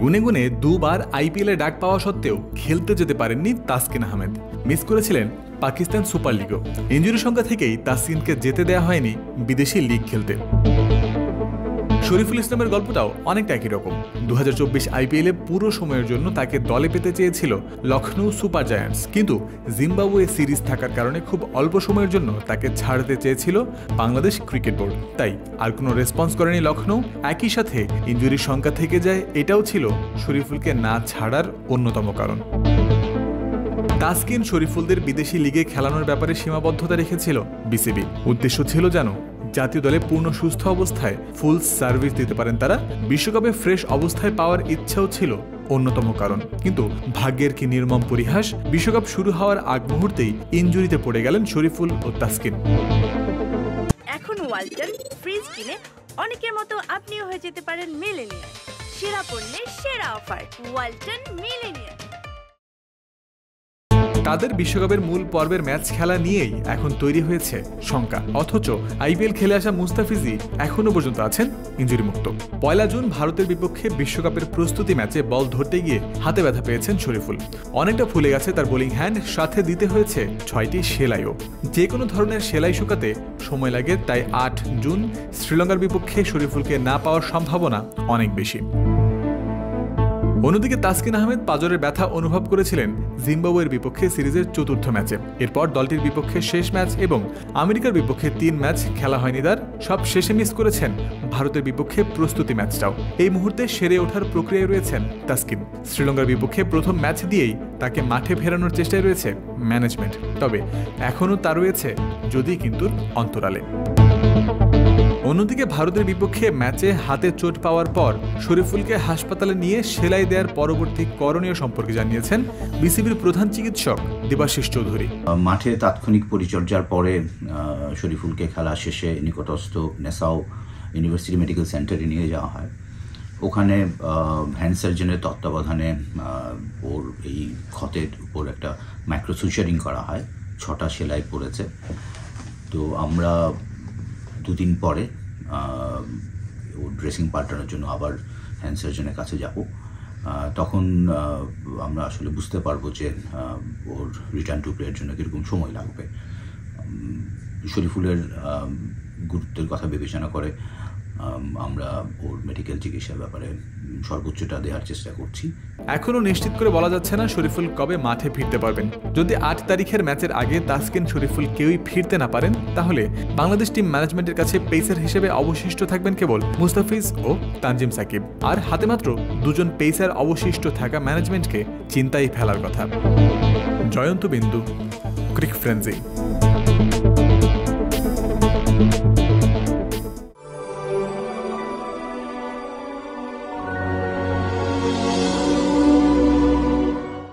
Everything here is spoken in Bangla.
গুনে গুনে দুবার আইপিএলে ডাক পাওয়া সত্ত্বেও খেলতে যেতে পারেননি তাসকিন আহমেদ। মিস করেছিলেন পাকিস্তান সুপার লিগও। ইনজুরির সংখ্যা থেকেই তাসকিনকে যেতে দেওয়া হয়নি বিদেশি লিগ খেলতে। শরীফুল ইসলামের গল্পটাও অনেকটা একই রকম। 2024 আইপিএলে পুরো সময়ের জন্য তাকে দলে পেতে চেয়েছিল লখনৌ সুপার জায়ান্টস, কিন্তু জিম্বাবুয়ে সিরিজ থাকার কারণে খুব অল্প সময়ের জন্য তাকে ছাড়তে চেয়েছিল বাংলাদেশ ক্রিকেট বোর্ড। তাই আর কোনো রেসপন্স করেনি লখনৌ। একই সাথে ইনজুরির সংখ্যা থেকে যায়, এটাও ছিল শরীফুলকে না ছাড়ার অন্যতম কারণ। তাসকিন শরীফুলদের বিদেশি লিগে খেলানোর ব্যাপারে সীমাবদ্ধতা রেখেছিল বিসিবি। উদ্দেশ্য ছিল যেন জাতীয় দলে পূর্ণ সুস্থ অবস্থায় ফুল সার্ভিস দিতে পারেন তারা। বিশ্বকাপে ফ্রেশ অবস্থায় পাওয়ার ইচ্ছাও ছিল অন্যতম কারণ। কিন্তু ভাগ্যের কি নির্মম পরিহাস, বিশ্বকাপ শুরু হওয়ার আগ মুহূর্তেই ইনজুরিতে পড়ে গেলেন শরীফুল ও তাসকিন। এখন ওয়ালটন ফ্রিজ কিনে অনেকের মতো আপনিও হয়ে যেতে পারেন মিলেনিয়ার। সেরা পণ্যের সেরা অফার, ওয়ালটন মিলেনিয়ার। তাদের বিশ্বকাপের মূল পর্বের ম্যাচ খেলা নিয়েই এখন তৈরি হয়েছে শঙ্কা। অথচ আইপিএল খেলে আসা মুস্তাফিজই এখনো পর্যন্ত আছেন ইনজুরি মুক্ত। 1 জুন ভারতের বিপক্ষে বিশ্বকাপের প্রস্তুতি ম্যাচে বল ধরতে গিয়ে হাতে ব্যথা পেয়েছেন শরীফুল। অনেকটা ফুলে গেছে তার বোলিং হ্যান্ড, সাথে দিতে হয়েছে 6টি সেলাইও। যে কোনো ধরনের সেলাই শুকাতে সময় লাগে, তাই 8 জুন শ্রীলঙ্কার বিপক্ষে শরীফুলকে না পাওয়ার সম্ভাবনা অনেক বেশি। অন্যদিকে তাসকিন আহমেদ পাজরের ব্যথা অনুভব করেছিলেন জিম্বাবুয়ের বিপক্ষে সিরিজের 4র্থ ম্যাচে। এরপর দলটির বিপক্ষে শেষ ম্যাচ এবং আমেরিকার বিপক্ষে 3 ম্যাচ খেলা হয়নি তার। সব শেষে মিস করেছেন ভারতের বিপক্ষে প্রস্তুতি ম্যাচটাও। এই মুহূর্তে সেরে ওঠার প্রক্রিয়ায় রয়েছেন তাসকিন। শ্রীলঙ্কার বিপক্ষে প্রথম ম্যাচ দিয়েই তাকে মাঠে ফেরানোর চেষ্টায় রয়েছে ম্যানেজমেন্ট। তবে এখনও তা রয়েছে যদি কিন্তু অন্তরালে। অন্যদিকে ভারতের বিপক্ষে ম্যাচে হাতে চোট পাওয়ার পর শরীফুলকে হাসপাতালে নিয়ে সেলাই দেওয়ার পরবর্তী করণীয় সম্পর্কে জানিয়েছেন বিসিবির প্রধান চিকিৎসক দেবাশিস চৌধুরী। মাঠে তাৎক্ষণিক পরিচর্যার পরে শরীফুলকে খেলা শেষে নিকটস্থ নেসাও ইউনিভার্সিটি মেডিকেল সেন্টারে নিয়ে যাওয়া হয়। ওখানে হ্যান্ড সার্জনের তত্ত্বাবধানে ওর এই ক্ষতের উপর একটা মাইক্রো সুচারিং করা হয়। 6টা সেলাই পড়েছে। তো আমরা 2 দিন পরে ও ড্রেসিং পাল্টানোর জন্য আবার হ্যান্ড সার্জনের কাছে যাব। তখন আমরা আসলে বুঝতে পারবো যে ওর রিটার্ন টু প্লের জন্য কীরকম সময় লাগবে। শরীফুলের গুরুত্বের কথা বিবেচনা করে আমরা ওর মেডিকেল চিকিৎসার ব্যাপারে সর্বোচ্চটা দেওয়ার চেষ্টা করছি। এখনও নিশ্চিত করে বলা যাচ্ছে না শরীফুল কবে মাঠে ফিরতে পারবেন। যদি 8 তারিখের ম্যাচের আগে তাসকিন শরীফুল কেউই ফিরতে না পারেন, তাহলে বাংলাদেশ টিম ম্যানেজমেন্টের কাছে পেসার হিসেবে অবশিষ্ট থাকবেন কেবল মুস্তাফিজ ও তানজিম সাকিব। আর হাতে মাত্র 2 জন পেসার অবশিষ্ট থাকা ম্যানেজমেন্টকে চিন্তায় ফেলার কথা। জয়ন্ত বিন্দু, ক্রিক ফ্রেন্সি।